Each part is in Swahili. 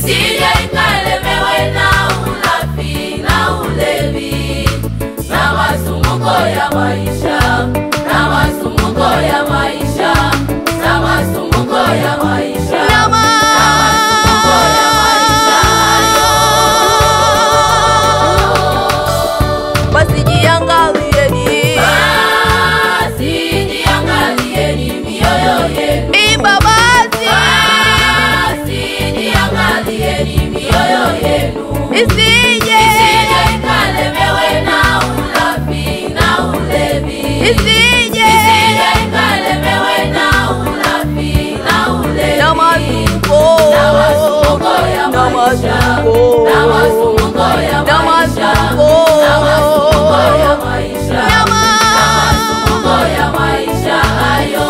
isije ikalemewe na ulafi na ulevi na masumbuko ya maisha, na masumbuko ya maisha, na masumbuko ya maisha, na masumbuko ya maisha. Basi jiangalieni, basi jiangalieni mioyo yenu. Imba basi, jiangalieni mioyo yenu. isije ikalemewe na ulafi na ulevi, isije ikalemewe na ulafi na ulevi, na masumbuko ya maisha, na masumbuko ya maisha, na masumbuko ya maisha, na masumbuko ya maisha hayo.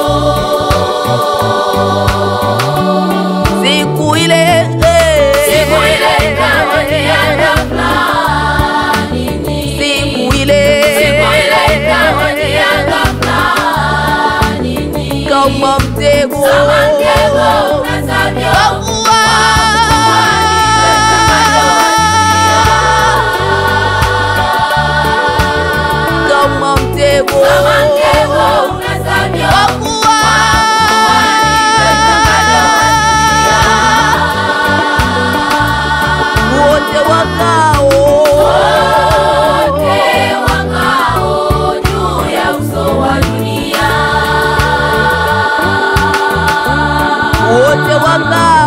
Siku ile ikawa ni ya ghafla nini, siku ile ikawa ni ya ghafla nini, kama mtego unasabia wakuwa kama mtego unasabia wakuwa wote wakao juu ya uso wa dunia, wote wakao